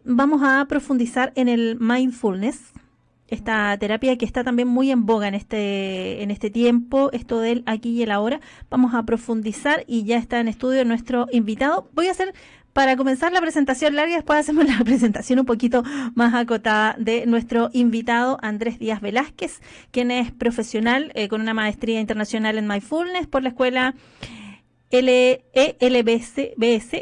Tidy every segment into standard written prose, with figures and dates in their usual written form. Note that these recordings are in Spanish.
vamos a profundizar en el mindfulness, esta terapia que está también muy en boga en este tiempo, esto del aquí y el ahora. Vamos a profundizar y ya está en estudio nuestro invitado. Voy a hacer, para comenzar la presentación larga, después hacemos la presentación un poquito más acotada de nuestro invitado, Andrés Díaz Velázquez, quien es profesional con una maestría internacional en mindfulness por la escuela LELBS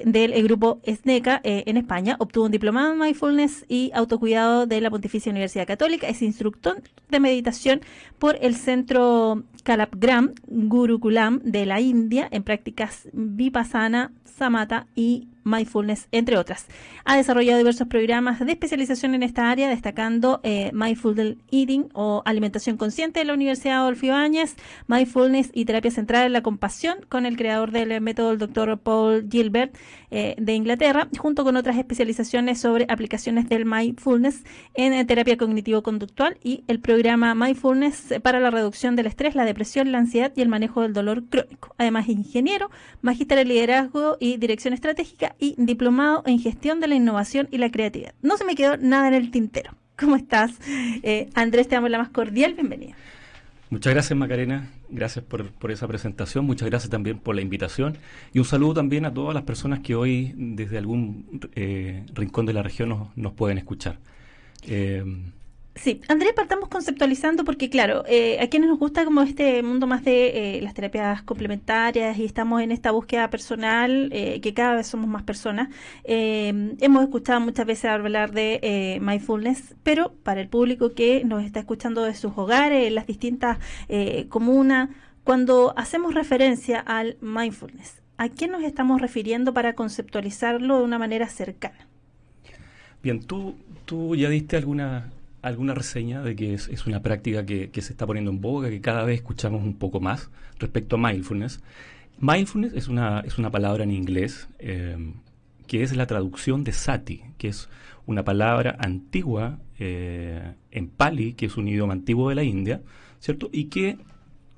del grupo SNECA en España. Obtuvo un diplomado en Mindfulness y Autocuidado de la Pontificia Universidad Católica. Es instructor de meditación por el Centro Kalapgram Gurukulam de la India en prácticas Vipassana, Samatha y Mindfulness, entre otras. Ha desarrollado diversos programas de especialización en esta área, destacando Mindful Eating o Alimentación Consciente de la Universidad Adolfo Ibáñez, Mindfulness y Terapia Centrada en la Compasión, con el creador del método, el Dr. Paul Gilbert, de Inglaterra, junto con otras especializaciones sobre aplicaciones del Mindfulness en terapia cognitivo-conductual y el programa Mindfulness para la reducción del estrés, la depresión, la ansiedad y el manejo del dolor crónico. Además, es ingeniero, magíster en liderazgo y dirección estratégica y diplomado en gestión de la innovación y la creatividad. No se me quedó nada en el tintero. ¿Cómo estás? Andrés, te damos la más cordial bienvenida. Muchas gracias, Macarena. Gracias por esa presentación. Muchas gracias también por la invitación. Y un saludo también a todas las personas que hoy desde algún rincón de la región nos pueden escuchar. Sí, Andrés, partamos conceptualizando porque, claro, a quienes nos gusta como este mundo más de las terapias complementarias y estamos en esta búsqueda personal, que cada vez somos más personas, hemos escuchado muchas veces hablar de mindfulness, pero para el público que nos está escuchando de sus hogares, en las distintas comunas, cuando hacemos referencia al mindfulness, ¿a qué nos estamos refiriendo para conceptualizarlo de una manera cercana? Bien, tú ya diste alguna reseña de que es una práctica que se está poniendo en boga, que cada vez escuchamos un poco más respecto a mindfulness. Mindfulness es una palabra en inglés que es la traducción de sati, que es una palabra antigua en Pali, que es un idioma antiguo de la India, ¿cierto? Y que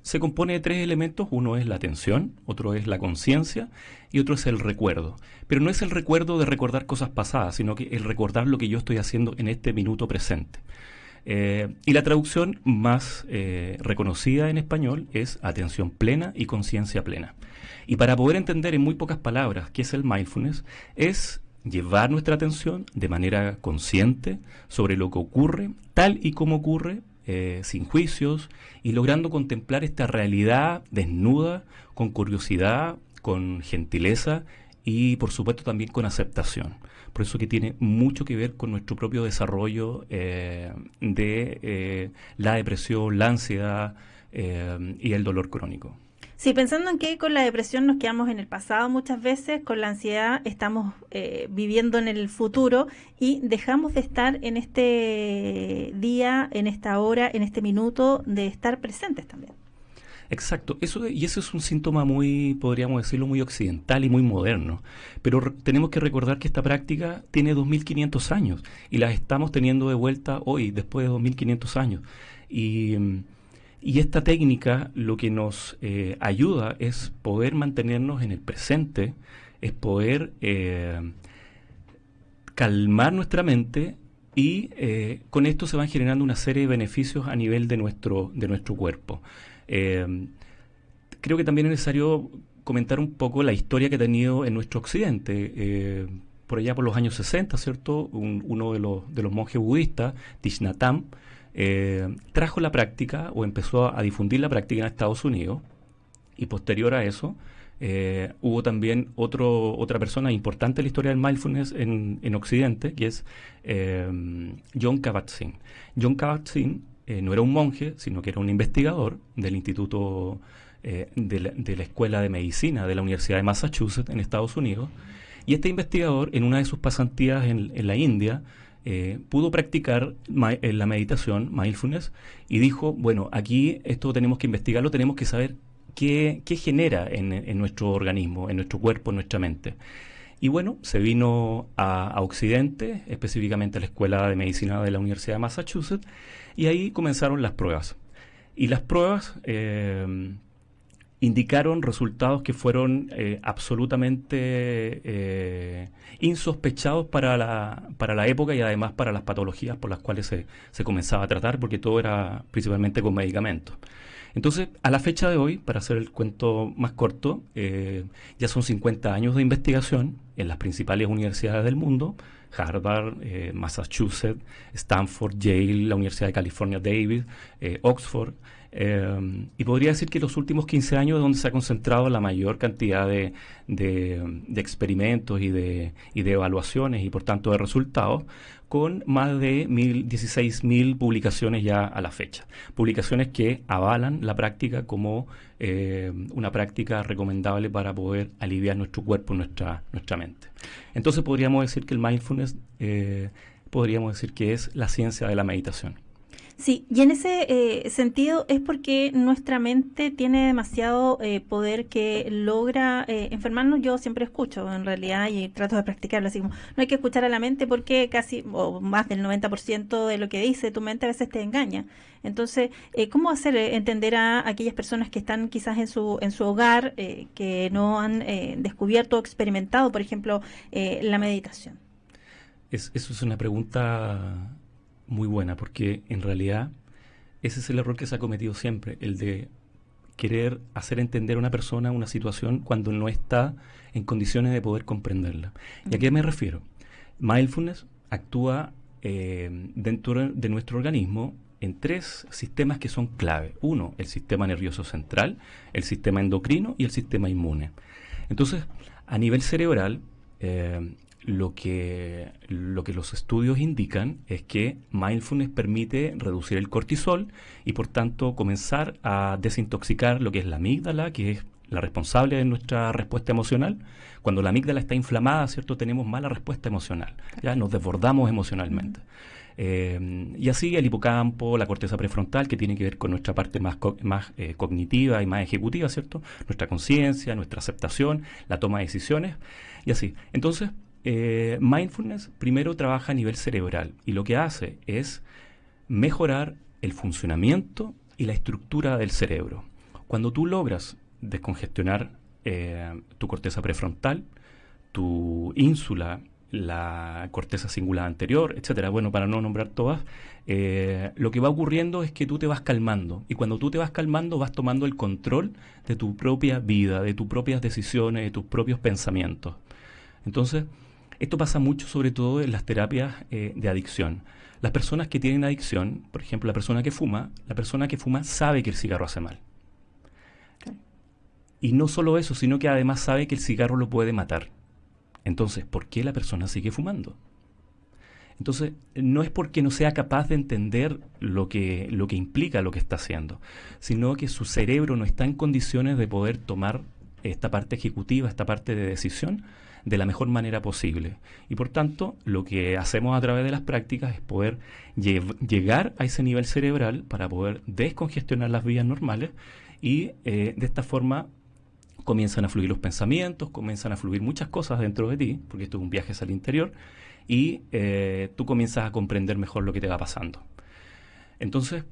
se compone de tres elementos. Uno es la atención, otro es la conciencia y otro es el recuerdo. Pero no es el recuerdo de recordar cosas pasadas, sino que el recordar lo que yo estoy haciendo en este minuto presente. Y la traducción más reconocida en español es atención plena y conciencia plena. Y para poder entender en muy pocas palabras qué es el mindfulness, es llevar nuestra atención de manera consciente sobre lo que ocurre, tal y como ocurre, sin juicios, y logrando contemplar esta realidad desnuda, con curiosidad, con gentileza y por supuesto también con aceptación. Por eso que tiene mucho que ver con nuestro propio desarrollo de la depresión, la ansiedad y el dolor crónico. Sí, pensando en que con la depresión nos quedamos en el pasado muchas veces, con la ansiedad estamos viviendo en el futuro y dejamos de estar en este día, en esta hora, en este minuto, de estar presentes también. Exacto, y eso es un síntoma muy, podríamos decirlo, muy occidental y muy moderno. Pero tenemos que recordar que esta práctica tiene 2500 años y la estamos teniendo de vuelta hoy, después de 2500 años. Y esta técnica lo que nos ayuda es poder mantenernos en el presente, es poder calmar nuestra mente y con esto se van generando una serie de beneficios a nivel de nuestro cuerpo. Creo que también es necesario comentar un poco la historia que ha tenido en nuestro occidente. Por allá por los años 60, ¿cierto? Uno de los monjes budistas, Thich Nhat Hanh, trajo la práctica o empezó a difundir la práctica en Estados Unidos, y posterior a eso hubo también otra persona importante en la historia del mindfulness en Occidente, que es Jon Kabat-Zinn. Jon Kabat-Zinn no era un monje, sino que era un investigador del Instituto de la Escuela de Medicina de la Universidad de Massachusetts en Estados Unidos, y este investigador en una de sus pasantías en la India pudo practicar la meditación, mindfulness, y dijo, bueno, aquí esto tenemos que investigarlo, tenemos que saber qué genera en nuestro organismo, en nuestro cuerpo, en nuestra mente. Y bueno, se vino a Occidente, específicamente a la Escuela de Medicina de la Universidad de Massachusetts, y ahí comenzaron las pruebas. Y las pruebas indicaron resultados que fueron absolutamente insospechados para la época y además para las patologías por las cuales se comenzaba a tratar, porque todo era principalmente con medicamentos. Entonces, a la fecha de hoy, para hacer el cuento más corto, ya son 50 años de investigación en las principales universidades del mundo: Harvard, Massachusetts, Stanford, Yale, la Universidad de California, Davis, Oxford. Y podría decir que los últimos 15 años es donde se ha concentrado la mayor cantidad de experimentos y de evaluaciones y por tanto de resultados, con más de 16.000 publicaciones ya a la fecha. Publicaciones que avalan la práctica como una práctica recomendable para poder aliviar nuestro cuerpo, nuestra mente. Entonces podríamos decir que el mindfulness, podríamos decir que es la ciencia de la meditación. Sí, y en ese sentido es porque nuestra mente tiene demasiado poder que logra enfermarnos. Yo siempre escucho, en realidad, y trato de practicarlo, así como, no hay que escuchar a la mente porque casi, o más del 90% de lo que dice tu mente a veces te engaña. Entonces, ¿cómo hacer entender a aquellas personas que están quizás en su hogar, que no han descubierto o experimentado, por ejemplo, la meditación? Eso es una pregunta muy buena, porque en realidad ese es el error que se ha cometido siempre, el de querer hacer entender a una persona una situación cuando no está en condiciones de poder comprenderla. ¿Y a qué me refiero? Mindfulness actúa dentro de nuestro organismo en 3 sistemas que son clave. Uno, el sistema nervioso central, el sistema endocrino y el sistema inmune. Entonces, a nivel cerebral, lo que los estudios indican es que mindfulness permite reducir el cortisol y por tanto comenzar a desintoxicar lo que es la amígdala, que es la responsable de nuestra respuesta emocional. Cuando la amígdala está inflamada, ¿cierto?, tenemos mala respuesta emocional, ya nos desbordamos emocionalmente. Y así el hipocampo, la corteza prefrontal, que tiene que ver con nuestra parte más cognitiva y más ejecutiva, ¿cierto?, nuestra conciencia, nuestra aceptación, la toma de decisiones, y así. Entonces, mindfulness primero trabaja a nivel cerebral y lo que hace es mejorar el funcionamiento y la estructura del cerebro. Cuando tú logras descongestionar tu corteza prefrontal, tu ínsula, la corteza cingulada anterior, etcétera, bueno, para no nombrar todas, lo que va ocurriendo es que tú te vas calmando, y cuando tú te vas calmando vas tomando el control de tu propia vida, de tus propias decisiones, de tus propios pensamientos. Entonces, esto pasa mucho sobre todo en las terapias de adicción. Las personas que tienen adicción, por ejemplo, la persona que fuma sabe que el cigarro hace mal. Y no solo eso, sino que además sabe que el cigarro lo puede matar. Entonces, ¿por qué la persona sigue fumando? Entonces, no es porque no sea capaz de entender lo que implica lo que está haciendo, sino que su cerebro no está en condiciones de poder tomar esta parte ejecutiva, esta parte de decisión, de la mejor manera posible. Y por tanto, lo que hacemos a través de las prácticas es poder llegar a ese nivel cerebral para poder descongestionar las vías normales y de esta forma comienzan a fluir los pensamientos, comienzan a fluir muchas cosas dentro de ti, porque esto es un viaje hacia el interior, y tú comienzas a comprender mejor lo que te va pasando. Entonces,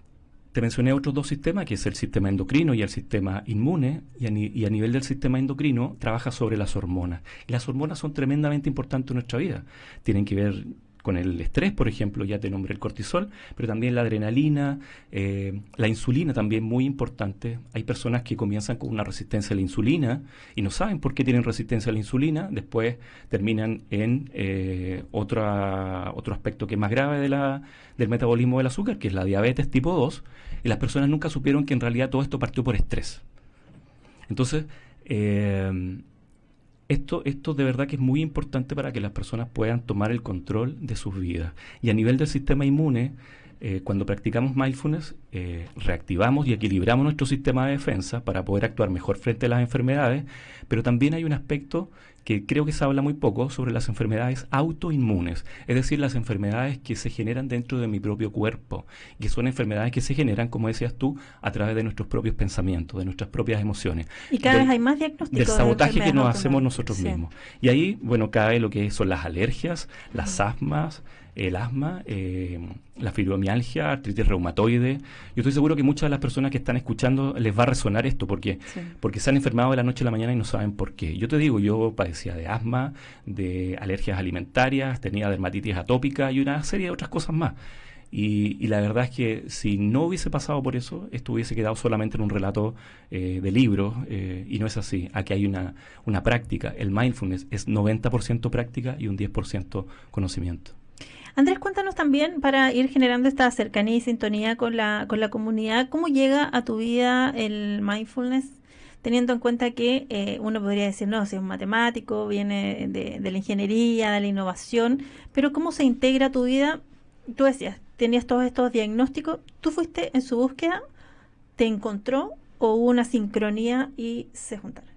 te mencioné otros 2 sistemas, que es el sistema endocrino y el sistema inmune, y a nivel del sistema endocrino trabaja sobre las hormonas. Y las hormonas son tremendamente importantes en nuestra vida. Tienen que ver con el estrés, por ejemplo, ya te nombré el cortisol, pero también la adrenalina, la insulina también muy importante. Hay personas que comienzan con una resistencia a la insulina y no saben por qué tienen resistencia a la insulina, después terminan en otro aspecto que es más grave del metabolismo del azúcar, que es la diabetes tipo 2, y las personas nunca supieron que en realidad todo esto partió por estrés. Entonces, esto de verdad que es muy importante para que las personas puedan tomar el control de sus vidas. Y a nivel del sistema inmune, cuando practicamos mindfulness, reactivamos y equilibramos nuestro sistema de defensa para poder actuar mejor frente a las enfermedades, pero también hay un aspecto que creo que se habla muy poco sobre las enfermedades autoinmunes, es decir, las enfermedades que se generan dentro de mi propio cuerpo, que son enfermedades que se generan, como decías tú, a través de nuestros propios pensamientos, de nuestras propias emociones. Y cada vez hay más diagnósticos del sabotaje que nos hacemos nosotros mismos. Y ahí, bueno, cae lo que son las alergias, las asmas, el asma, la fibromialgia, artritis reumatoide. Yo estoy seguro que muchas de las personas que están escuchando les va a resonar esto porque se han enfermado de la noche a la mañana y no saben por qué. Yo te digo, yo padecía de asma, de alergias alimentarias, tenía dermatitis atópica y una serie de otras cosas más. Y la verdad es que si no hubiese pasado por eso, esto hubiese quedado solamente en un relato de libros, y no es así. Aquí hay una práctica. El mindfulness es 90% práctica y un 10% conocimiento. Andrés, cuéntanos también, para ir generando esta cercanía y sintonía con la comunidad, ¿cómo llega a tu vida el mindfulness? Teniendo en cuenta que uno podría decir, no, si es un matemático, viene de la ingeniería, de la innovación, pero ¿cómo se integra a tu vida? Tú decías, tenías todos estos diagnósticos, ¿tú fuiste en su búsqueda, te encontró o hubo una sincronía y se juntaron?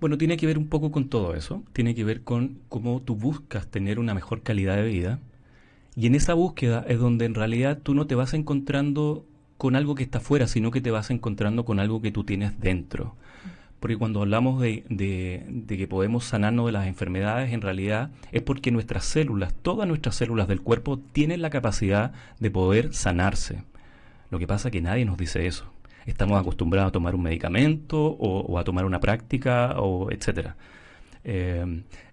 Bueno, tiene que ver un poco con todo eso, tiene que ver con cómo tú buscas tener una mejor calidad de vida, y en esa búsqueda es donde en realidad tú no te vas encontrando con algo que está afuera, sino que te vas encontrando con algo que tú tienes dentro. Porque cuando hablamos de que podemos sanarnos de las enfermedades, en realidad es porque nuestras células, todas nuestras células del cuerpo, tienen la capacidad de poder sanarse. Lo que pasa es que nadie nos dice eso. Estamos acostumbrados a tomar un medicamento o a tomar una práctica, etcétera.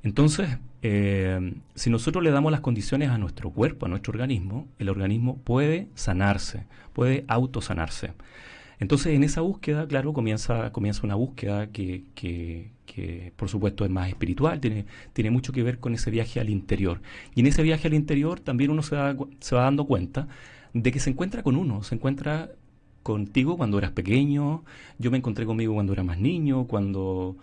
Entonces, si nosotros le damos las condiciones a nuestro cuerpo, a nuestro organismo, el organismo puede sanarse, puede autosanarse. Entonces, en esa búsqueda, claro, comienza una búsqueda que por supuesto es más espiritual, tiene mucho que ver con ese viaje al interior. Y en ese viaje al interior también uno se va dando cuenta de que se encuentra con uno, se encuentra contigo cuando eras pequeño. Yo me encontré conmigo cuando era más niño, cuando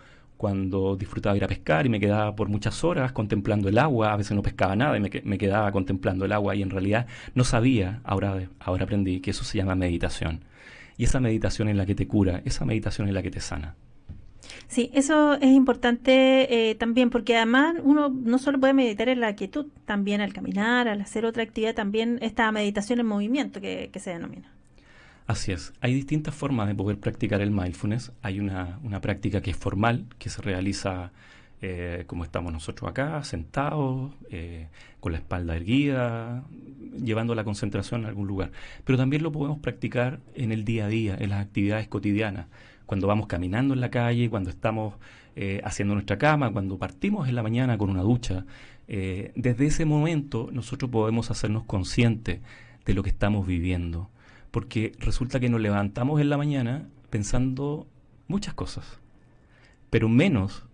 disfrutaba ir a pescar y me quedaba por muchas horas contemplando el agua. A veces no pescaba nada y me quedaba contemplando el agua y en realidad no sabía, ahora aprendí que eso se llama meditación. Y esa meditación es la que te cura, esa meditación es la que te sana. Sí, eso es importante también, porque además uno no solo puede meditar en la quietud, también al caminar, al hacer otra actividad, también esta meditación en movimiento que se denomina. Así es. Hay distintas formas de poder practicar el mindfulness. Hay una práctica que es formal, que se realiza como estamos nosotros acá, sentados, con la espalda erguida, llevando la concentración a algún lugar. Pero también lo podemos practicar en el día a día, en las actividades cotidianas, cuando vamos caminando en la calle, cuando estamos haciendo nuestra cama, cuando partimos en la mañana con una ducha. Desde ese momento nosotros podemos hacernos conscientes de lo que estamos viviendo, porque resulta que nos levantamos en la mañana pensando muchas cosas, pero menos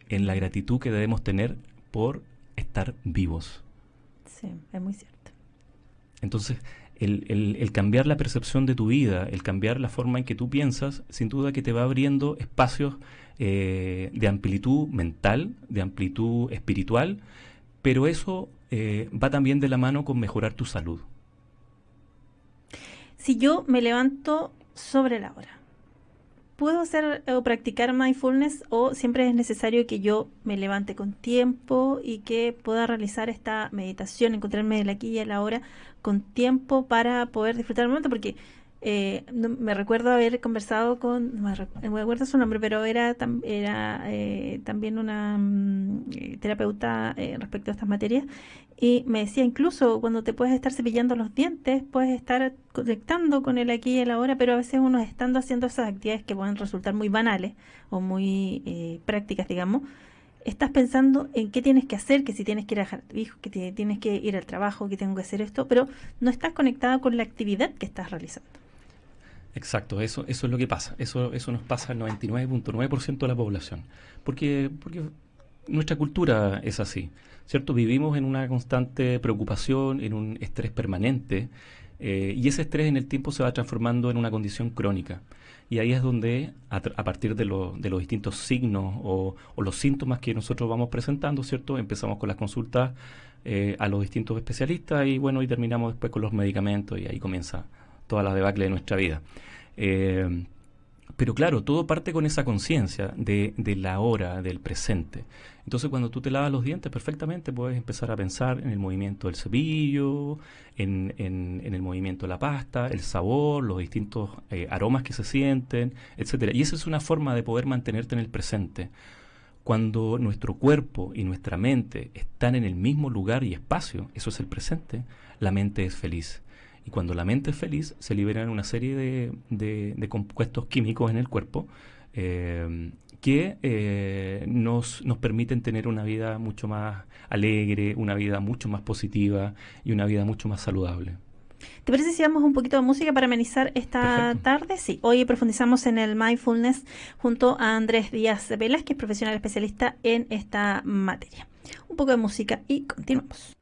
en la gratitud que debemos tener por estar vivos. Sí, es muy cierto. Entonces, el cambiar la percepción de tu vida, el cambiar la forma en que tú piensas, sin duda que te va abriendo espacios de amplitud mental, de amplitud espiritual, pero eso va también de la mano con mejorar tu salud. Si yo me levanto sobre la hora, ¿puedo hacer o practicar mindfulness o siempre es necesario que yo me levante con tiempo y que pueda realizar esta meditación, encontrarme el aquí y el ahora con tiempo para poder disfrutar el momento? Porque me recuerdo haber conversado con, no me acuerdo su nombre, pero era también una terapeuta respecto a estas materias, y me decía, incluso cuando te puedes estar cepillando los dientes, puedes estar conectando con el aquí y el ahora, pero a veces uno estando haciendo esas actividades que pueden resultar muy banales o muy prácticas, digamos, estás pensando en qué tienes que hacer, que si tienes que ir a dejar a tu hijo, que tienes que ir al trabajo, que tengo que hacer esto, pero no estás conectado con la actividad que estás realizando. Exacto, eso es lo que pasa. Eso nos pasa al 99.9% de la población. Porque nuestra cultura es así, ¿cierto? Vivimos en una constante preocupación, en un estrés permanente, y ese estrés en el tiempo se va transformando en una condición crónica. Y ahí es donde, a partir de los distintos signos o los síntomas que nosotros vamos presentando, ¿cierto? Empezamos con las consultas a los distintos especialistas y bueno, y terminamos después con los medicamentos y ahí comienza toda la debacle de nuestra vida. Pero claro, todo parte con esa conciencia de la hora, del presente. Entonces cuando tú te lavas los dientes perfectamente puedes empezar a pensar en el movimiento del cepillo, en el movimiento de la pasta, el sabor, los distintos aromas que se sienten, etcétera. Y esa es una forma de poder mantenerte en el presente. Cuando nuestro cuerpo y nuestra mente están en el mismo lugar y espacio, eso es el presente, la mente es feliz. Y cuando la mente es feliz, se liberan una serie de compuestos químicos en el cuerpo que nos permiten tener una vida mucho más alegre, una vida mucho más positiva y una vida mucho más saludable. ¿Te parece si vamos un poquito de música para amenizar esta Perfecto. tarde? Sí, hoy profundizamos en el mindfulness junto a Andrés Díaz Velas, que es profesional especialista en esta materia. Un poco de música y continuamos.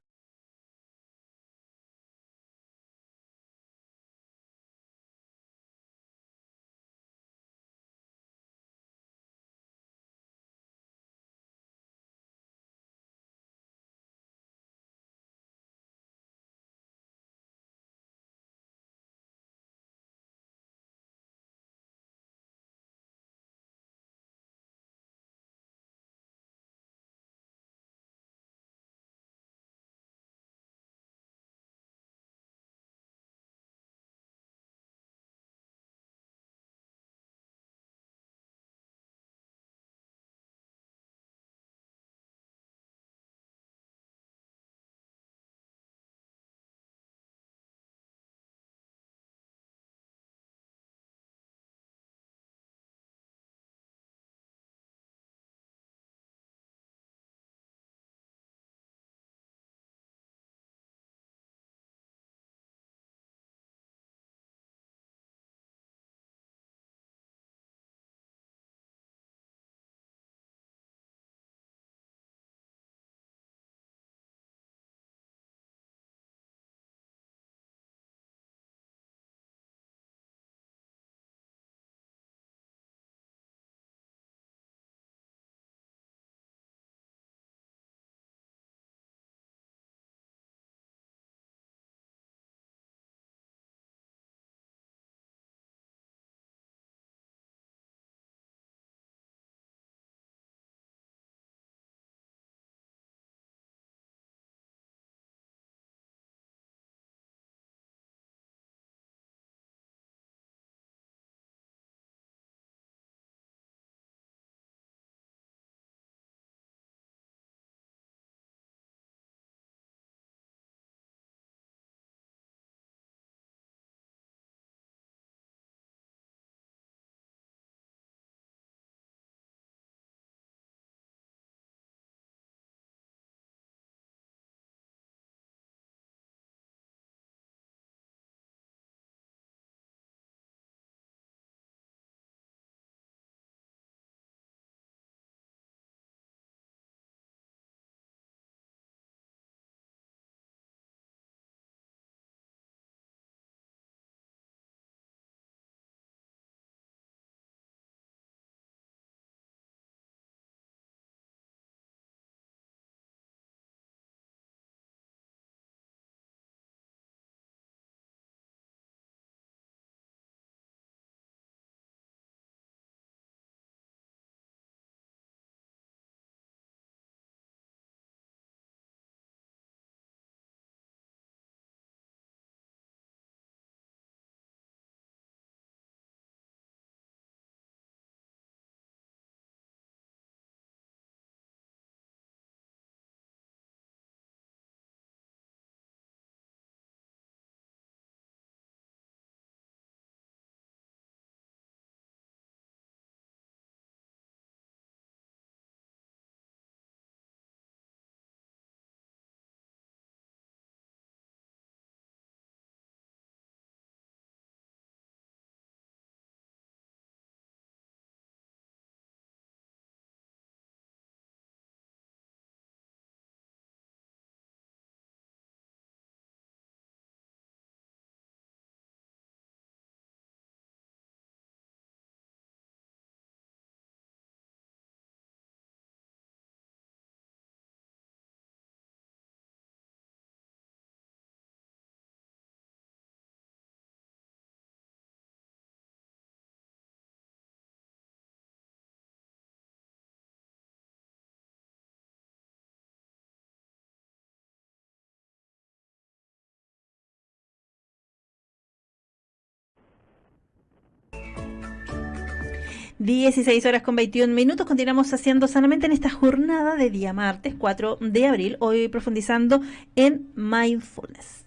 16 horas con 21 minutos. Continuamos haciendo sanamente en esta jornada de día martes 4 de abril, hoy profundizando en mindfulness.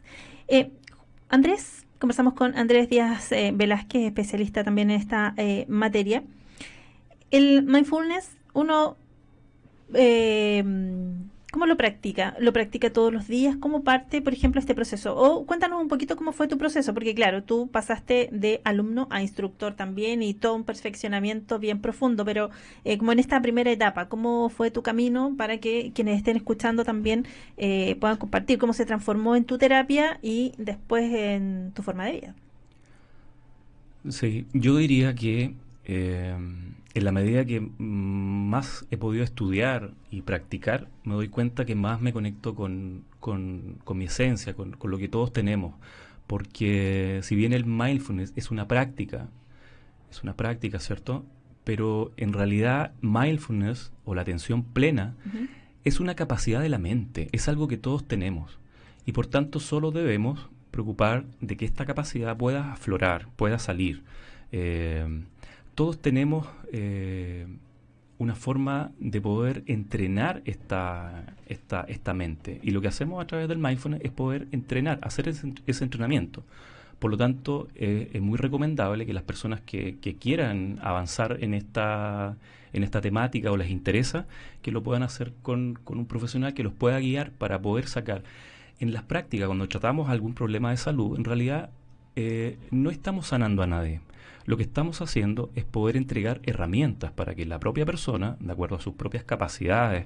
Andrés, conversamos con Andrés Díaz Velázquez, especialista también en esta materia. El mindfulness, uno, ¿cómo lo practica? ¿Lo practica todos los días? ¿Cómo parte, por ejemplo, este proceso? O cuéntanos un poquito cómo fue tu proceso, porque claro, tú pasaste de alumno a instructor también y todo un perfeccionamiento bien profundo, pero como en esta primera etapa, ¿cómo fue tu camino para que quienes estén escuchando también puedan compartir cómo se transformó en tu terapia y después en tu forma de vida? Sí, yo diría que en la medida que más he podido estudiar y practicar, me doy cuenta que más me conecto con mi esencia, con lo que todos tenemos. Porque si bien el mindfulness es una práctica, ¿cierto? Pero en realidad mindfulness o la atención plena es una capacidad de la mente, es algo que todos tenemos. Y por tanto solo debemos preocupar de que esta capacidad pueda aflorar, pueda salir. Todos tenemos una forma de poder entrenar esta mente. Y lo que hacemos a través del mindfulness es poder entrenar, hacer ese entrenamiento. Por lo tanto, es muy recomendable que las personas que quieran avanzar en esta temática o les interesa, que lo puedan hacer con un profesional que los pueda guiar para poder sacar. En las prácticas, cuando tratamos algún problema de salud, en realidad no estamos sanando a nadie. Lo que estamos haciendo es poder entregar herramientas para que la propia persona, de acuerdo a sus propias capacidades,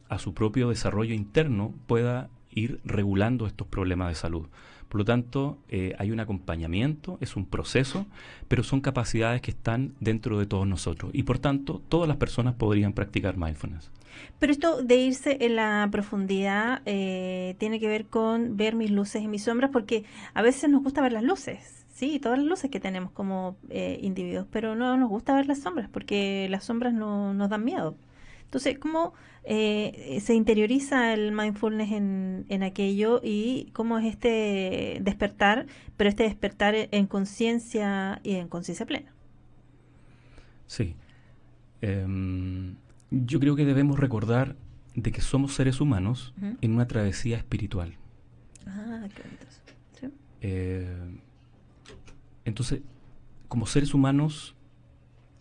a su propio desarrollo interno, pueda ir regulando estos problemas de salud. Por lo tanto, hay un acompañamiento, es un proceso, pero son capacidades que están dentro de todos nosotros. Y por tanto, todas las personas podrían practicar mindfulness. Pero esto de irse en la profundidad tiene que ver con ver mis luces y mis sombras, porque a veces nos gusta ver las luces. Sí, todas las luces que tenemos como individuos, pero no nos gusta ver las sombras, porque las sombras nos dan miedo. Entonces, ¿cómo se interioriza el mindfulness en aquello y cómo es este despertar, pero este despertar en conciencia y en conciencia plena? Sí. Yo creo que debemos recordar de que somos seres humanos en una travesía espiritual. Ah, qué bonito eso. ¿Sí? Entonces, como seres humanos,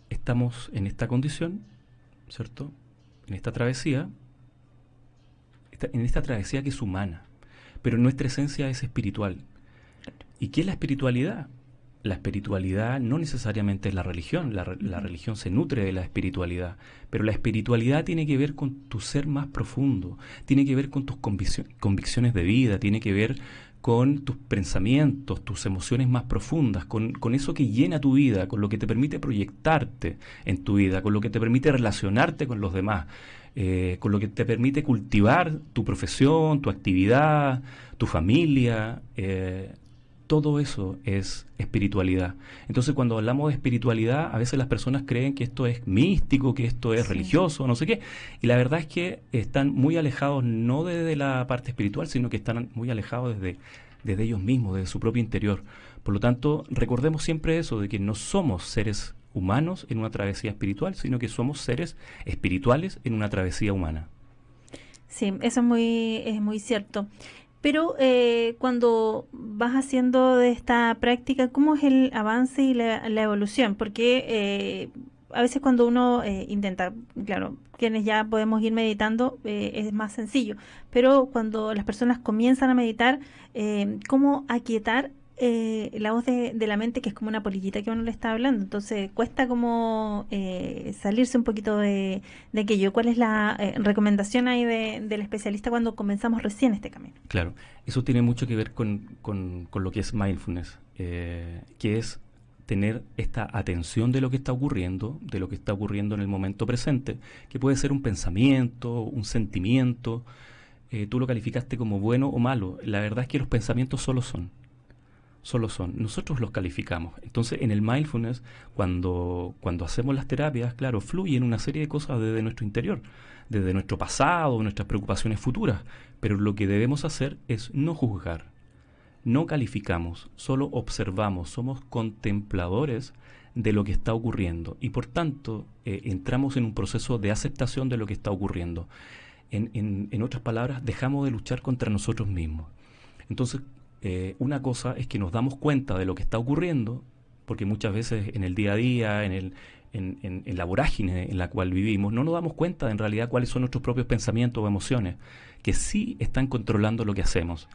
estamos en esta condición, ¿cierto? En esta travesía que es humana, pero nuestra esencia es espiritual. ¿Y qué es la espiritualidad? La espiritualidad no necesariamente es la religión, la religión se nutre de la espiritualidad, pero la espiritualidad tiene que ver con tu ser más profundo, tiene que ver con tus convicciones de vida, tiene que ver con tus pensamientos, tus emociones más profundas, con eso que llena tu vida, con lo que te permite proyectarte en tu vida, con lo que te permite relacionarte con los demás, con lo que te permite cultivar tu profesión, tu actividad, tu familia. Todo eso es espiritualidad. Entonces, cuando hablamos de espiritualidad, a veces las personas creen que esto es místico, que esto es religioso, no sé qué. Y la verdad es que están muy alejados, no desde la parte espiritual, sino que están muy alejados desde ellos mismos, desde su propio interior. Por lo tanto, recordemos siempre eso, de que no somos seres humanos en una travesía espiritual, sino que somos seres espirituales en una travesía humana. Sí, eso es muy cierto. Pero cuando vas haciendo de esta práctica, ¿cómo es el avance y la evolución? Porque a veces cuando uno intenta, claro, quienes ya podemos ir meditando, es más sencillo. Pero cuando las personas comienzan a meditar, ¿cómo aquietar la voz de la mente, que es como una polillita que uno le está hablando? Entonces cuesta como salirse un poquito de aquello. ¿Cuál es la recomendación ahí del especialista cuando comenzamos recién este camino? Claro, eso tiene mucho que ver con lo que es mindfulness, que es tener esta atención de lo que está ocurriendo, en el momento presente, que puede ser un pensamiento, un sentimiento. Tú lo calificaste como bueno o malo. La verdad es que los pensamientos solo son. Nosotros los calificamos. Entonces, en el mindfulness, cuando hacemos las terapias, claro, fluyen una serie de cosas desde nuestro interior, desde nuestro pasado, nuestras preocupaciones futuras, pero lo que debemos hacer es no juzgar, no calificamos, solo observamos, somos contempladores de lo que está ocurriendo y por tanto entramos en un proceso de aceptación de lo que está ocurriendo. En otras palabras, dejamos de luchar contra nosotros mismos. Entonces, una cosa es que nos damos cuenta de lo que está ocurriendo, porque muchas veces en el día a día, en la vorágine en la cual vivimos, no nos damos cuenta en realidad cuáles son nuestros propios pensamientos o emociones, que sí están controlando lo que hacemos.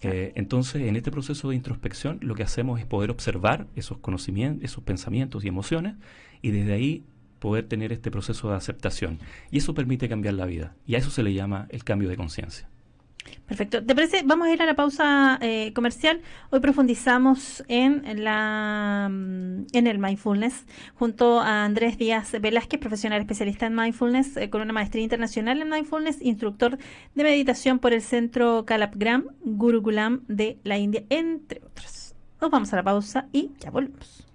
Entonces, en este proceso de introspección, lo que hacemos es poder observar esos conocimientos, esos pensamientos y emociones, y desde ahí poder tener este proceso de aceptación. Y eso permite cambiar la vida. Y a eso se le llama el cambio de conciencia. Perfecto. ¿Te parece? Vamos a ir a la pausa comercial. Hoy profundizamos en el mindfulness junto a Andrés Díaz Velázquez, profesional especialista en mindfulness, con una maestría internacional en mindfulness, instructor de meditación por el centro Kalapgram Gurukulam de la India, entre otros. Nos vamos a la pausa y ya volvemos.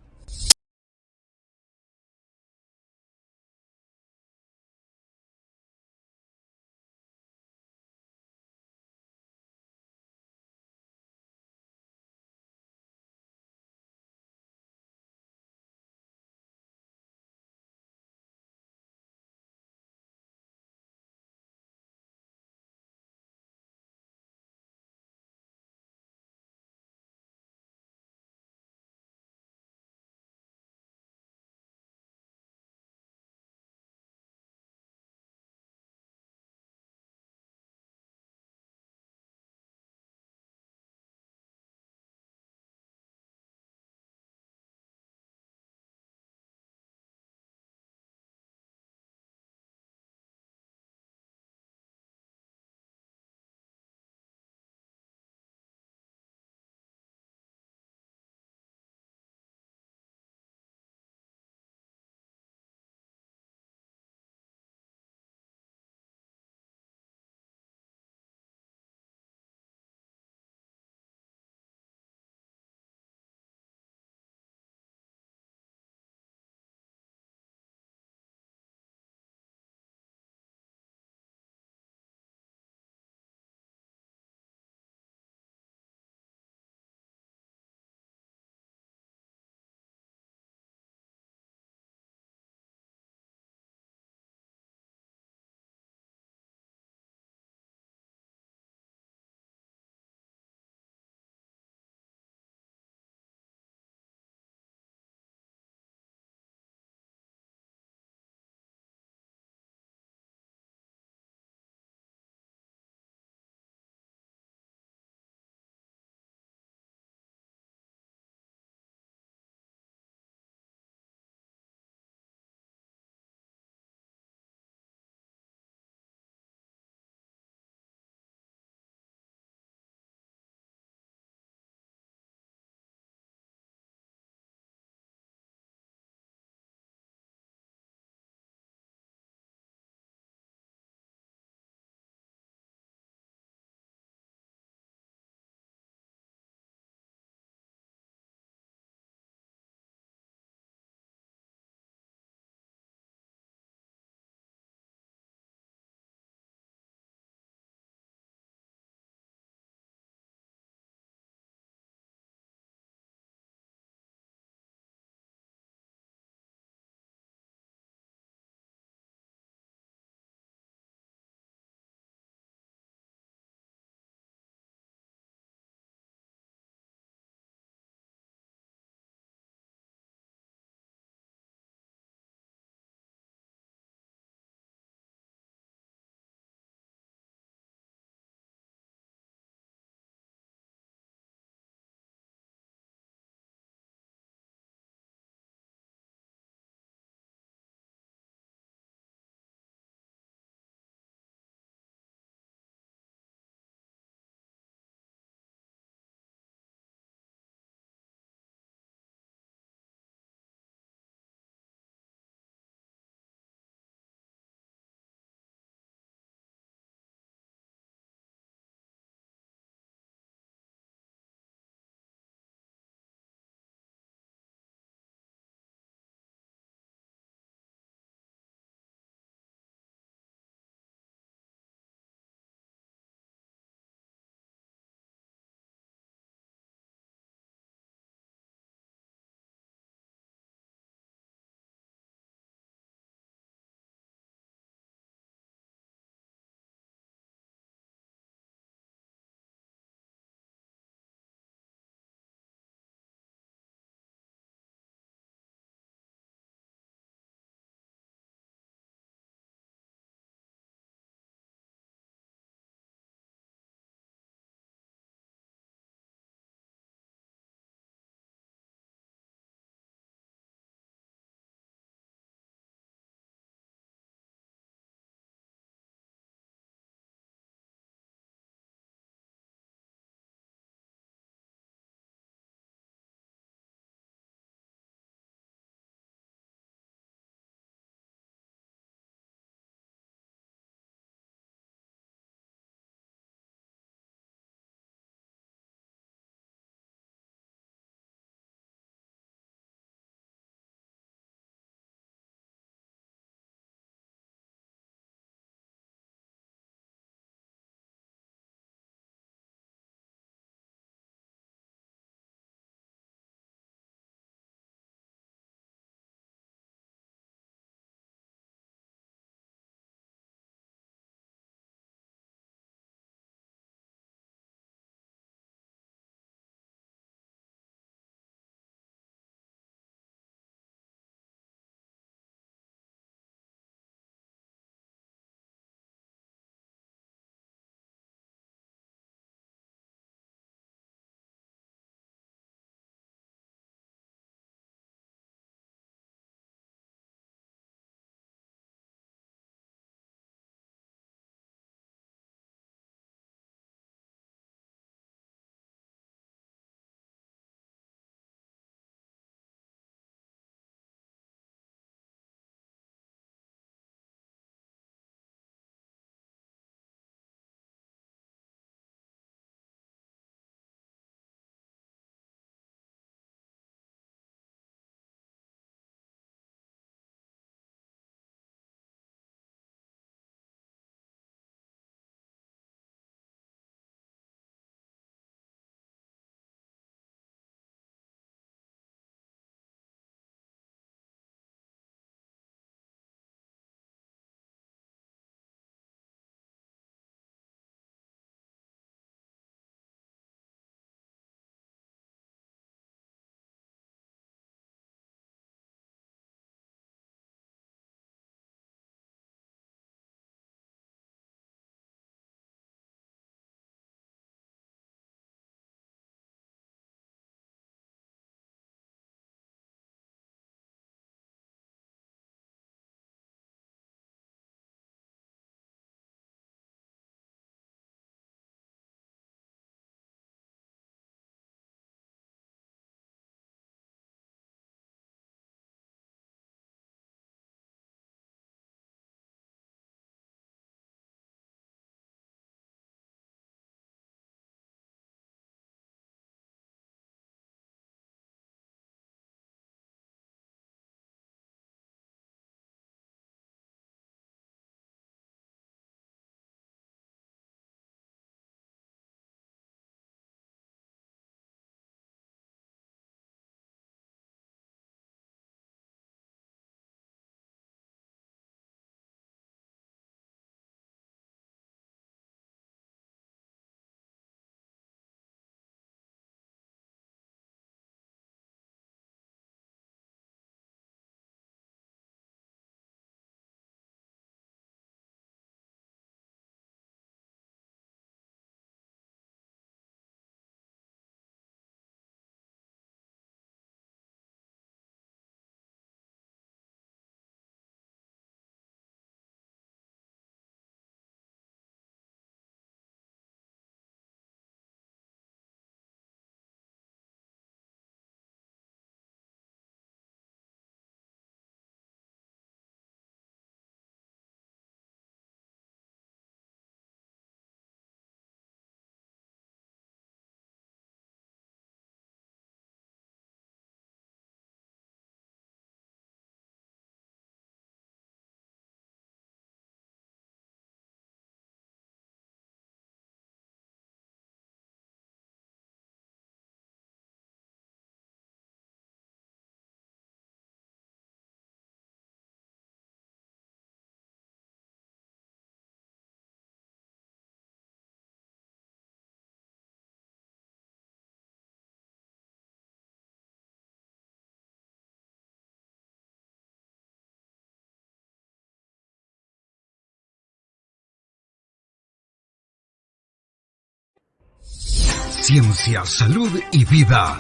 Ciencia, salud y vida.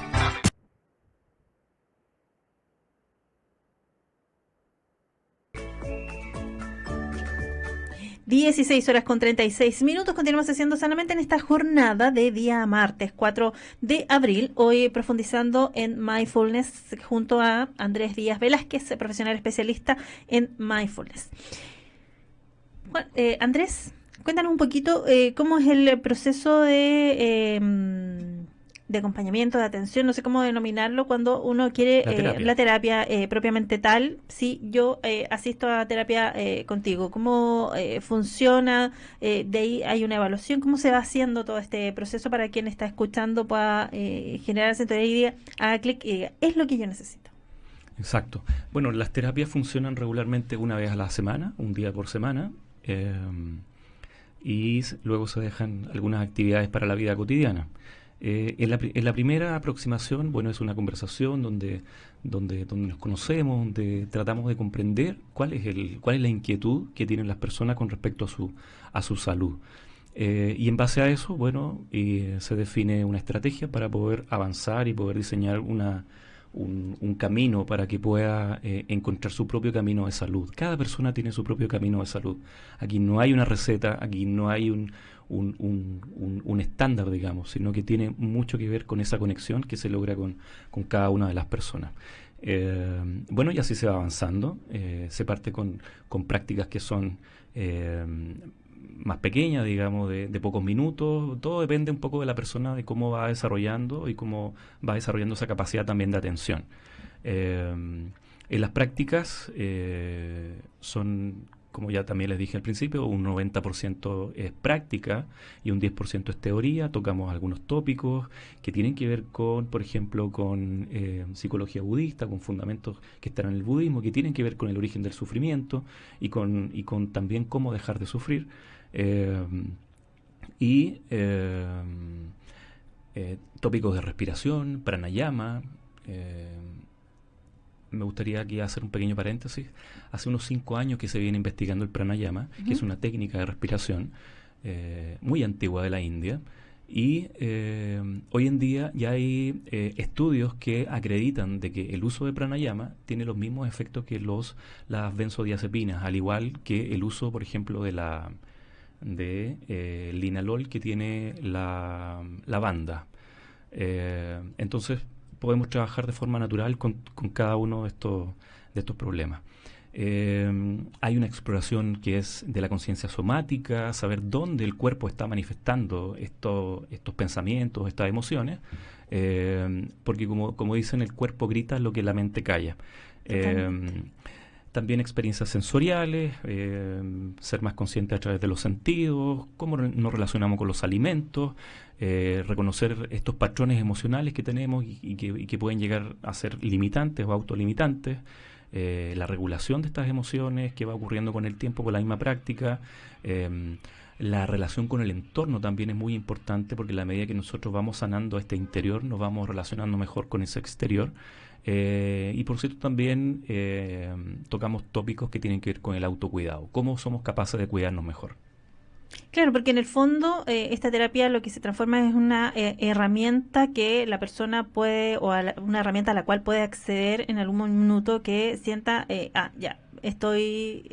16:36. Continuamos haciendo sanamente en esta jornada de día martes 4 de abril. Hoy profundizando en mindfulness junto a Andrés Díaz Velázquez, profesional especialista en mindfulness. Bueno, Andrés, cuéntanos un poquito cómo es el proceso de acompañamiento, de atención, no sé cómo denominarlo, cuando uno quiere la terapia propiamente tal. Sí, yo asisto a terapia contigo. ¿Cómo funciona? De ahí hay una evaluación. ¿Cómo se va haciendo todo este proceso para quien está escuchando pueda generar sintonía y diga, haga clic y diga, es lo que yo necesito? Exacto. Bueno, las terapias funcionan regularmente una vez a la semana, un día por semana, y luego se dejan algunas actividades para la vida cotidiana. En la primera aproximación, bueno, es una conversación donde nos conocemos, donde tratamos de comprender cuál es la inquietud que tienen las personas con respecto a su salud. Y en base a eso, bueno, se define una estrategia para poder avanzar y poder diseñar un camino para que pueda encontrar su propio camino de salud. Cada persona tiene su propio camino de salud. Aquí no hay una receta, aquí no hay un estándar, digamos, sino que tiene mucho que ver con esa conexión que se logra con cada una de las personas. Bueno, y así se va avanzando. Se parte con prácticas que son más pequeñas, digamos, de pocos minutos. Todo depende un poco de la persona, de cómo va desarrollando y cómo va desarrollando esa capacidad también de atención. En las prácticas son, como ya también les dije al principio, un 90% es práctica y un 10% es teoría. Tocamos algunos tópicos que tienen que ver con, por ejemplo, con psicología budista, con fundamentos que están en el budismo, que tienen que ver con el origen del sufrimiento y con también cómo dejar de sufrir. Tópicos de respiración, pranayama. Me gustaría aquí hacer un pequeño paréntesis. Hace unos 5 años que se viene investigando el pranayama, que es una técnica de respiración muy antigua de la India, y hoy en día ya hay estudios que acreditan de que el uso de pranayama tiene los mismos efectos que las benzodiazepinas, al igual que el uso, por ejemplo, de linalol que tiene la lavanda. Entonces podemos trabajar de forma natural con cada uno de estos problemas. Hay una exploración que es de la conciencia somática, saber dónde el cuerpo está manifestando estos pensamientos, estas emociones, porque como dicen, el cuerpo grita lo que la mente calla. También experiencias sensoriales, ser más consciente a través de los sentidos, cómo nos relacionamos con los alimentos, reconocer estos patrones emocionales que tenemos y que pueden llegar a ser limitantes o autolimitantes, la regulación de estas emociones que va ocurriendo con el tiempo, con la misma práctica. La relación con el entorno también es muy importante, porque a la medida que nosotros vamos sanando este interior, nos vamos relacionando mejor con ese exterior. Y por cierto también tocamos tópicos que tienen que ver con el autocuidado, cómo somos capaces de cuidarnos mejor. Claro, porque en el fondo esta terapia lo que se transforma es una herramienta que la persona puede, una herramienta a la cual puede acceder en algún minuto que sienta, ya, estoy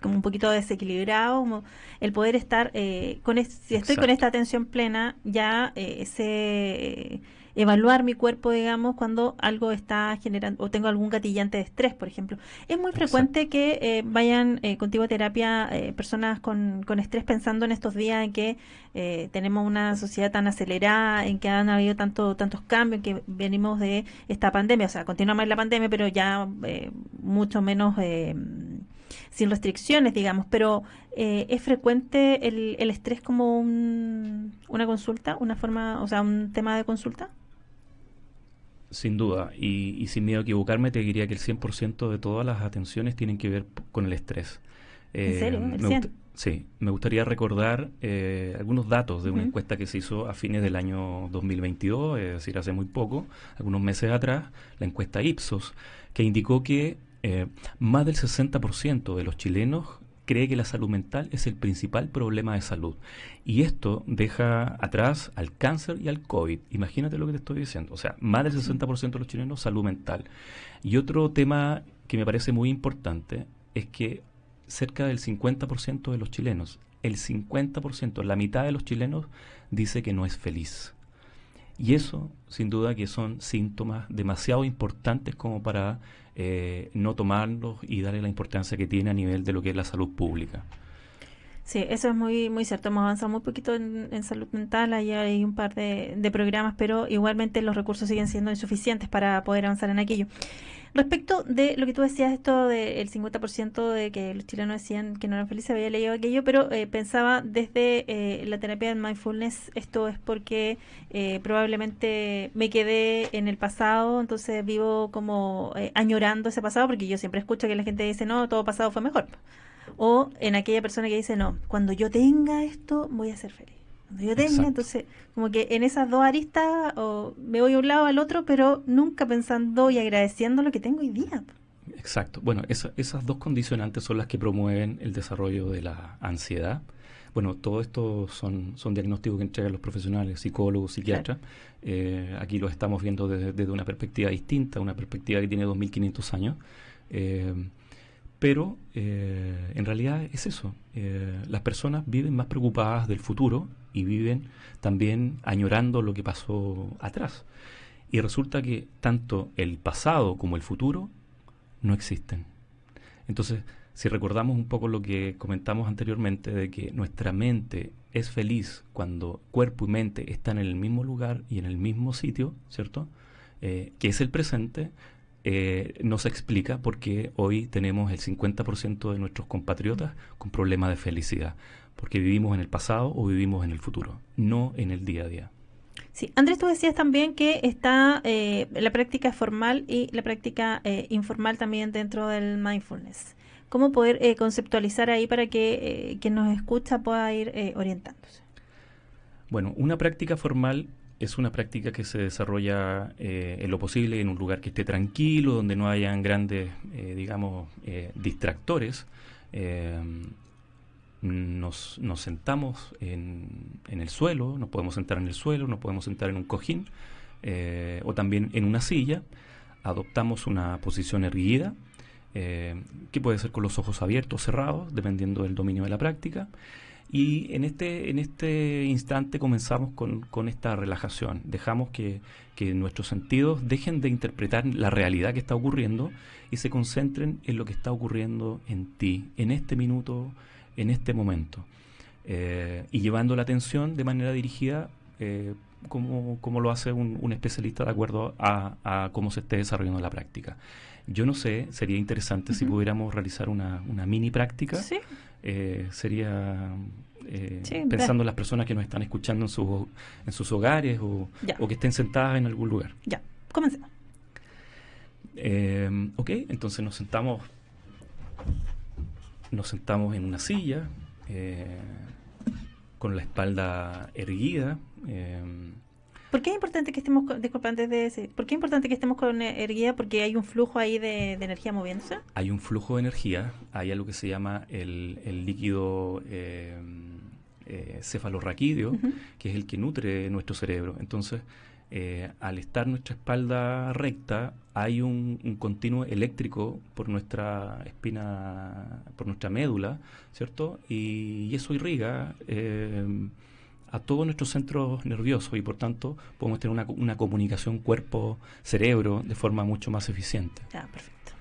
como un poquito desequilibrado, como el poder estar, si estoy con esta atención plena, ya evaluar mi cuerpo, digamos, cuando algo está generando, o tengo algún gatillante de estrés, por ejemplo. Es muy frecuente que vayan contigo a terapia personas con estrés, pensando en estos días en que tenemos una sociedad tan acelerada, en que han habido tantos cambios, en que venimos de esta pandemia, o sea, continuamos en la pandemia, pero ya mucho menos sin restricciones, digamos, pero ¿es frecuente el estrés como una consulta, una forma, o sea, un tema de consulta? Sin duda, y sin miedo a equivocarme, te diría que el 100% de todas las atenciones tienen que ver con el estrés. ¿En serio? Sí, me gustaría recordar algunos datos de una encuesta que se hizo a fines del año 2022, es decir, hace muy poco, algunos meses atrás, la encuesta Ipsos, que indicó que más del 60% de los chilenos cree que la salud mental es el principal problema de salud. Y esto deja atrás al cáncer y al COVID. Imagínate lo que te estoy diciendo. O sea, más del 60% de los chilenos, salud mental. Y otro tema que me parece muy importante es que cerca del 50% de los chilenos, el 50%, la mitad de los chilenos, dice que no es feliz. Y eso, sin duda, que son síntomas demasiado importantes como para no tomarlos y darle la importancia que tiene a nivel de lo que es la salud pública. Sí, eso es muy muy cierto. Hemos avanzado muy poquito en salud mental. Ahí hay un par de programas, pero igualmente los recursos siguen siendo insuficientes para poder avanzar en aquello. Respecto de lo que tú decías, esto del 50% de que los chilenos decían que no eran felices, había leído aquello, pero pensaba desde la terapia de mindfulness, esto es porque probablemente me quedé en el pasado, entonces vivo como añorando ese pasado, porque yo siempre escucho que la gente dice, no, todo pasado fue mejor. O en aquella persona que dice, no, cuando yo tenga esto, voy a ser feliz. Cuando yo tenga, Exacto. entonces, como que en esas dos aristas, o me voy a un lado al otro, pero nunca pensando y agradeciendo lo que tengo hoy día. Exacto. Bueno, esas dos condicionantes son las que promueven el desarrollo de la ansiedad. Bueno, todo esto son diagnósticos que entregan los profesionales, psicólogos, psiquiatras. Aquí los estamos viendo desde una perspectiva distinta, una perspectiva que tiene 2500 años. Pero en realidad es eso. Las personas viven más preocupadas del futuro y viven también añorando lo que pasó atrás. Y resulta que tanto el pasado como el futuro no existen. Entonces, si recordamos un poco lo que comentamos anteriormente, de que nuestra mente es feliz cuando cuerpo y mente están en el mismo lugar y en el mismo sitio, ¿cierto? Que es el presente. No se explica por qué hoy tenemos el 50% de nuestros compatriotas con problemas de felicidad, porque vivimos en el pasado o vivimos en el futuro, no en el día a día. Sí, Andrés, tú decías también que está la práctica formal y la práctica informal también dentro del mindfulness. ¿Cómo poder conceptualizar ahí para que quien nos escucha pueda ir orientándose? Bueno, una práctica formal es una práctica que se desarrolla en lo posible en un lugar que esté tranquilo, donde no hayan grandes, distractores. Nos sentamos en el suelo, nos podemos sentar en el suelo, nos podemos sentar en un cojín o también en una silla. Adoptamos una posición erguida, que puede ser con los ojos abiertos o cerrados, dependiendo del dominio de la práctica. Y en este instante comenzamos con esta relajación. Dejamos que nuestros sentidos dejen de interpretar la realidad que está ocurriendo y se concentren en lo que está ocurriendo en ti, en este minuto, en este momento. Y llevando la atención de manera dirigida, como lo hace un especialista de acuerdo a cómo se esté desarrollando la práctica. Yo no sé, sería interesante si pudiéramos realizar una mini práctica. Sí. Sería Sí, pensando en las personas que nos están escuchando en sus hogares o que estén sentadas en algún lugar. Ya, comencemos. Ok, entonces nos sentamos en una silla con la espalda erguida. ¿Por qué es importante que estemos, disculpa, antes de decir, ¿por qué es importante que estemos con erguida? Porque hay un flujo ahí de energía moviéndose. Hay un flujo de energía, hay algo que se llama el líquido cefalorraquídeo, que es el que nutre nuestro cerebro. Entonces, al estar nuestra espalda recta, hay un continuo eléctrico por nuestra espina, por nuestra médula, ¿cierto? Y eso irriga a todos nuestros centros nerviosos y por tanto podemos tener una comunicación cuerpo-cerebro de forma mucho más eficiente. Ah, perfecto.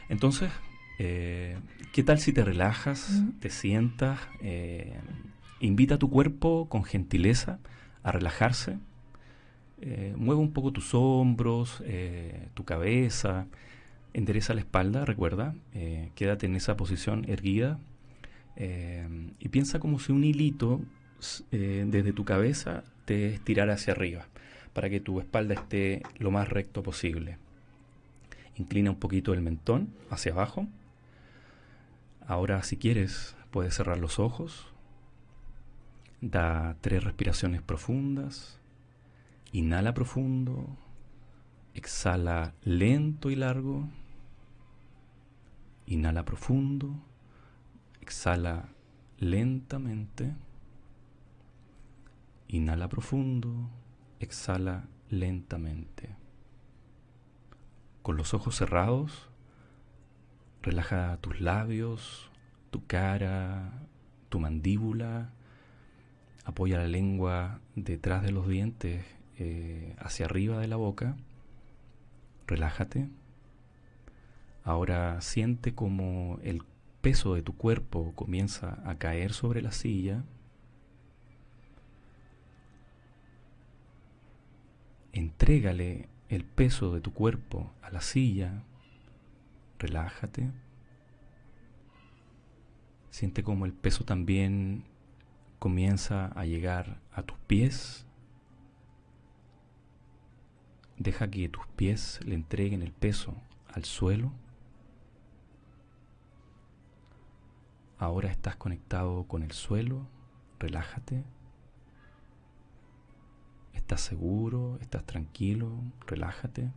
Entonces, ¿qué tal si te relajas, te sientas, invita a tu cuerpo con gentileza a relajarse? Mueve un poco tus hombros, tu cabeza, endereza la espalda, recuerda, quédate en esa posición erguida y piensa como si un hilito desde tu cabeza te estirara hacia arriba para que tu espalda esté lo más recto posible. Inclina un poquito el mentón hacia abajo. Ahora, si quieres, puedes cerrar los ojos. Da 3 respiraciones profundas. Inhala profundo. Exhala lento y largo. Inhala profundo. Exhala lentamente. Inhala profundo. Exhala lentamente. Con los ojos cerrados, relaja tus labios, tu cara, tu mandíbula. Apoya la lengua detrás de los dientes, hacia arriba de la boca. Relájate. Ahora siente como el peso de tu cuerpo comienza a caer sobre la silla. Entrégale el peso de tu cuerpo a la silla. Relájate. Siente como el peso también comienza a llegar a tus pies. Deja que tus pies le entreguen el peso al suelo. Ahora estás conectado con el suelo. Relájate. Estás seguro, estás tranquilo. Relájate.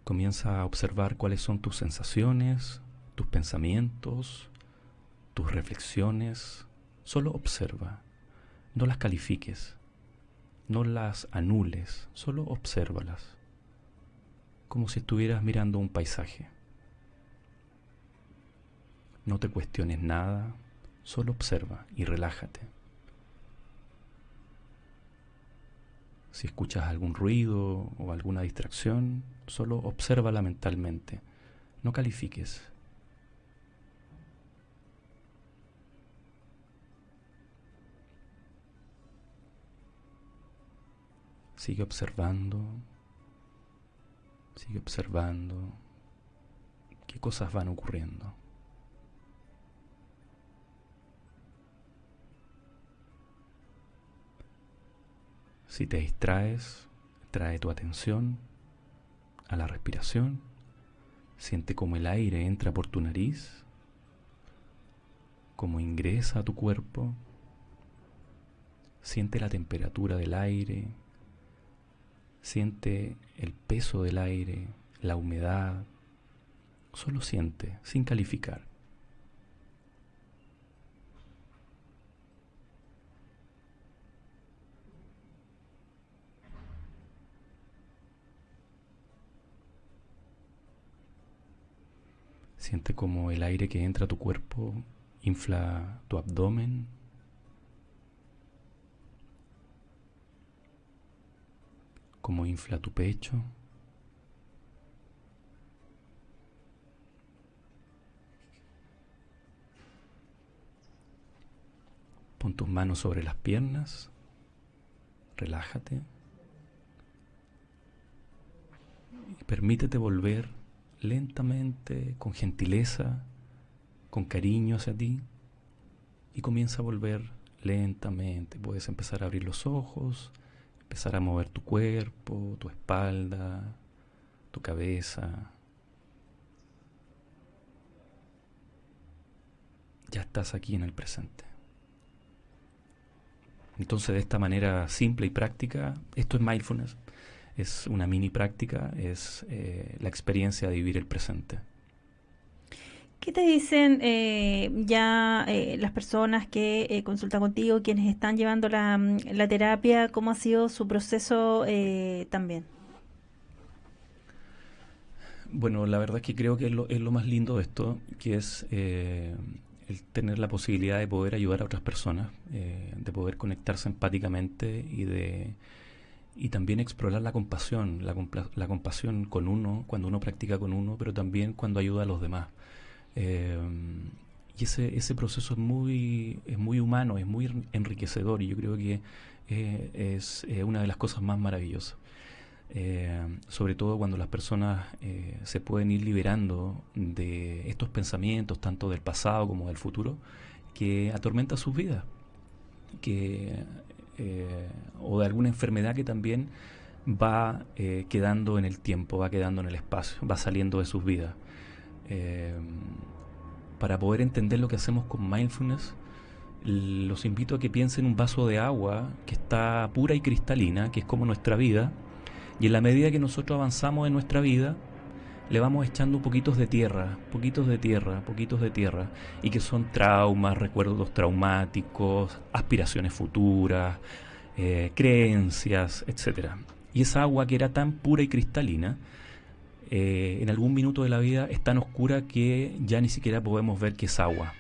Comienza a observar cuáles son tus sensaciones, tus pensamientos, tus reflexiones. Solo observa. No las califiques. No las anules. Solo obsérvalas. Como si estuvieras mirando un paisaje. No te cuestiones nada, solo observa y relájate. Si escuchas algún ruido o alguna distracción, solo obsérvala mentalmente, no califiques. Sigue observando qué cosas van ocurriendo. Si te distraes, trae tu atención a la respiración. Siente cómo el aire entra por tu nariz, cómo ingresa a tu cuerpo. Siente la temperatura del aire, siente el peso del aire, la humedad. Solo siente, sin calificar. Siente como el aire que entra a tu cuerpo infla tu abdomen. Como infla tu pecho. Pon tus manos sobre las piernas. Relájate. Y permítete volver lentamente, con gentileza, con cariño hacia ti, y comienza a volver lentamente. Puedes empezar a abrir los ojos, empezar a mover tu cuerpo, tu espalda, tu cabeza. Ya estás aquí en el presente. Entonces, de esta manera simple y práctica, esto es mindfulness. Es una mini práctica, es la experiencia de vivir el presente. ¿Qué te dicen las personas que consultan contigo, quienes están llevando la terapia? ¿Cómo ha sido su proceso también? Bueno, la verdad es que creo que es lo más lindo de esto, que es el tener la posibilidad de poder ayudar a otras personas, de poder conectarse empáticamente y también explorar la compasión con uno, cuando uno practica con uno, pero también cuando ayuda a los demás. Y ese proceso es muy humano, es muy enriquecedor, y yo creo que es una de las cosas más maravillosas. Sobre todo cuando las personas se pueden ir liberando de estos pensamientos, tanto del pasado como del futuro, que atormentan sus vidas, o de alguna enfermedad que también va quedando en el tiempo, va quedando en el espacio, va saliendo de sus vidas. Para poder entender lo que hacemos con mindfulness, los invito a que piensen en un vaso de agua que está pura y cristalina, que es como nuestra vida, y en la medida que nosotros avanzamos en nuestra vida, le vamos echando poquitos de tierra, poquitos de tierra, poquitos de tierra, y que son traumas, recuerdos traumáticos, aspiraciones futuras, creencias, etcétera. Y esa agua que era tan pura y cristalina, en algún minuto de la vida es tan oscura que ya ni siquiera podemos ver que es agua.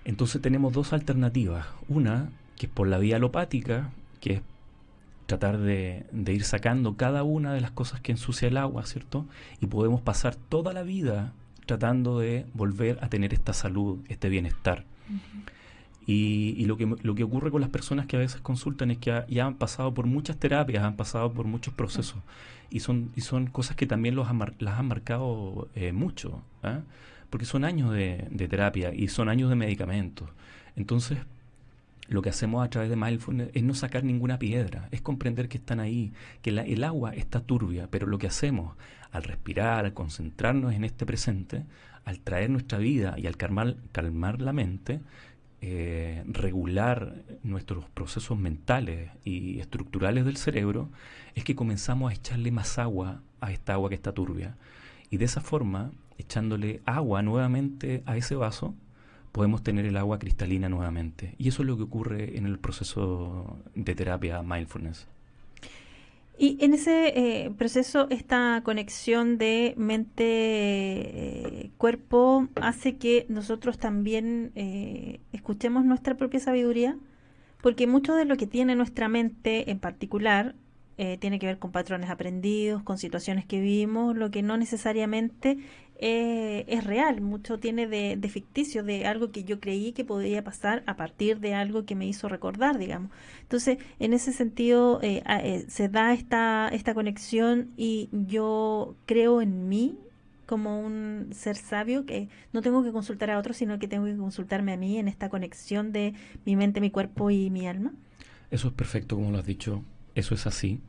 Entonces tenemos dos alternativas. Una, que es por la vía alopática, que es tratar de ir sacando cada una de las cosas que ensucia el agua, ¿cierto? Y podemos pasar toda la vida tratando de volver a tener esta salud, este bienestar. Uh-huh. Y lo que ocurre con las personas que a veces consultan es que ya han pasado por muchas terapias, han pasado por muchos procesos, y son cosas que también las han marcado mucho, ¿eh? Porque son años de terapia y son años de medicamentos. Entonces, lo que hacemos a través de Mindfulness es no sacar ninguna piedra, es comprender que están ahí, que el agua está turbia, pero lo que hacemos al respirar, al concentrarnos en este presente, al traer nuestra vida y al calmar la mente, regular nuestros procesos mentales y estructurales del cerebro, es que comenzamos a echarle más agua a esta agua que está turbia. Y de esa forma, echándole agua nuevamente a ese vaso, podemos tener el agua cristalina nuevamente. Y eso es lo que ocurre en el proceso de terapia Mindfulness. Y en ese proceso, esta conexión de mente-cuerpo hace que nosotros también escuchemos nuestra propia sabiduría, porque mucho de lo que tiene nuestra mente en particular tiene que ver con patrones aprendidos, con situaciones que vivimos, lo que no necesariamente es real. Mucho tiene de ficticio, de algo que yo creí que podría pasar a partir de algo que me hizo recordar, digamos. Entonces, en ese sentido, se da esta conexión, y yo creo en mí como un ser sabio, que no tengo que consultar a otros, sino que tengo que consultarme a mí en esta conexión de mi mente, mi cuerpo y mi alma. Eso es perfecto, como lo has dicho. Eso es así.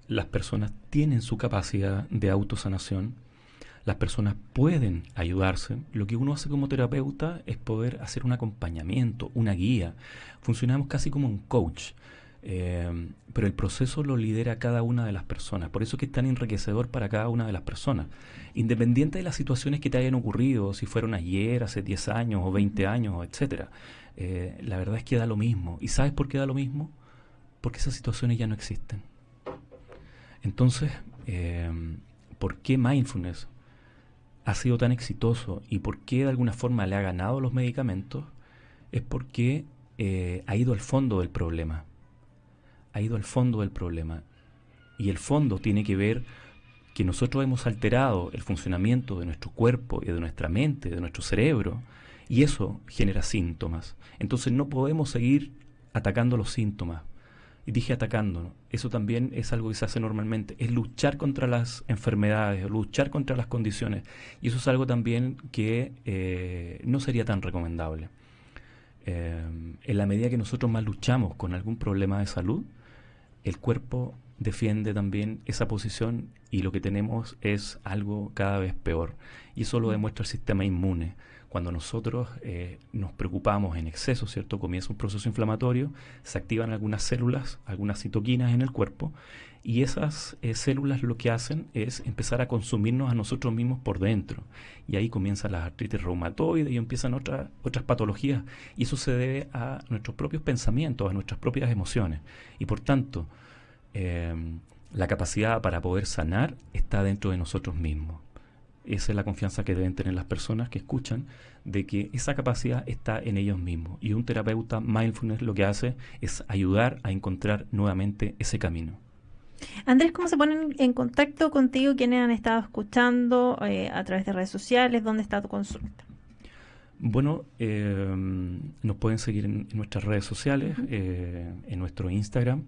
Las personas tienen su capacidad de autosanación. Las personas pueden ayudarse. Lo que uno hace como terapeuta es poder hacer un acompañamiento, una guía. Funcionamos casi como un coach. Pero el proceso lo lidera cada una de las personas. Por eso es que es tan enriquecedor para cada una de las personas. Independiente de las situaciones que te hayan ocurrido, si fueron ayer, hace 10 años o 20 años, etcétera. La verdad es que da lo mismo. ¿Y sabes por qué da lo mismo? Porque esas situaciones ya no existen. Entonces, ¿por qué Mindfulness ha sido tan exitoso y por qué de alguna forma le ha ganado los medicamentos? Es porque ha ido al fondo del problema. Ha ido al fondo del problema. Y el fondo tiene que ver que nosotros hemos alterado el funcionamiento de nuestro cuerpo y de nuestra mente, de nuestro cerebro, y eso genera síntomas. Entonces no podemos seguir atacando los síntomas. Y dije atacando, eso también es algo que se hace normalmente, es luchar contra las enfermedades, luchar contra las condiciones. Y eso es algo también que no sería tan recomendable. En la medida que nosotros más luchamos con algún problema de salud, el cuerpo defiende también esa posición y lo que tenemos es algo cada vez peor. Y eso lo demuestra el sistema inmune. Cuando nosotros nos preocupamos en exceso, ¿cierto? Comienza un proceso inflamatorio, se activan algunas células, algunas citoquinas en el cuerpo, y esas células lo que hacen es empezar a consumirnos a nosotros mismos por dentro. Y ahí comienzan las artritis reumatoides y empiezan otras patologías. Y eso se debe a nuestros propios pensamientos, a nuestras propias emociones. Y por tanto, la capacidad para poder sanar está dentro de nosotros mismos. Esa es la confianza que deben tener las personas que escuchan, de que esa capacidad está en ellos mismos. Y un terapeuta Mindfulness lo que hace es ayudar a encontrar nuevamente ese camino. Andrés, ¿cómo se ponen en contacto contigo quienes han estado escuchando a través de redes sociales? ¿Dónde está tu consulta? Bueno, nos pueden seguir en nuestras redes sociales, en nuestro Instagram,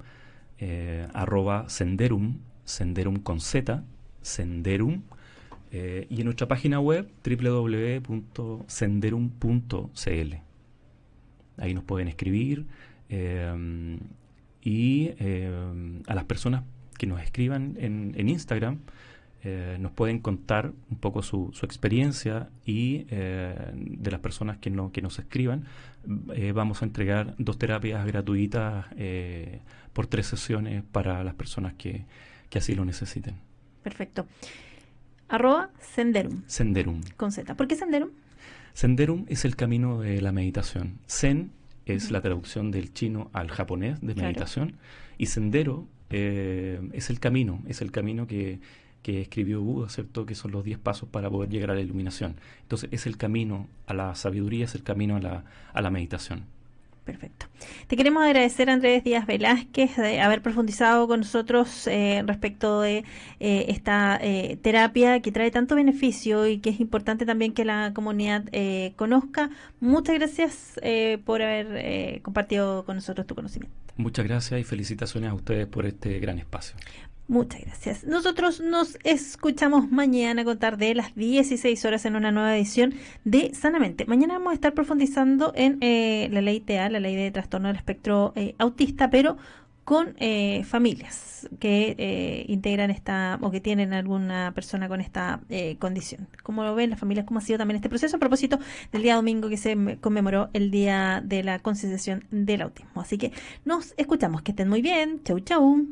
@senderum, senderum con Z, senderum, y en nuestra página web www.senderum.cl. Ahí nos pueden escribir, y a las personas que nos escriban en Instagram nos pueden contar un poco su experiencia, y de las personas que nos escriban vamos a entregar 2 terapias gratuitas por 3 sesiones para las personas que así lo necesiten. Perfecto. @senderum, Senderum. con Z. ¿Por qué Senderum? Senderum es el camino de la meditación. Zen es la traducción del chino al japonés de meditación. Y sendero es el camino que escribió Buda, ¿cierto? Que son los 10 pasos para poder llegar a la iluminación. Entonces es el camino a la sabiduría, es el camino a la meditación. Perfecto. Te queremos agradecer, Andrés Díaz Velázquez, de haber profundizado con nosotros respecto de esta terapia que trae tanto beneficio y que es importante también que la comunidad conozca. Muchas gracias por haber compartido con nosotros tu conocimiento. Muchas gracias y felicitaciones a ustedes por este gran espacio. Muchas gracias. Nosotros nos escuchamos mañana a contar de las 16 horas en una nueva edición de Sanamente. Mañana vamos a estar profundizando en la ley TEA, la ley de trastorno del espectro autista, pero con familias que integran esta o que tienen alguna persona con esta condición. ¿Cómo lo ven las familias? ¿Cómo ha sido también este proceso? A propósito del día domingo que se conmemoró el Día de la Concienciación del Autismo. Así que nos escuchamos. Que estén muy bien. Chau, chau.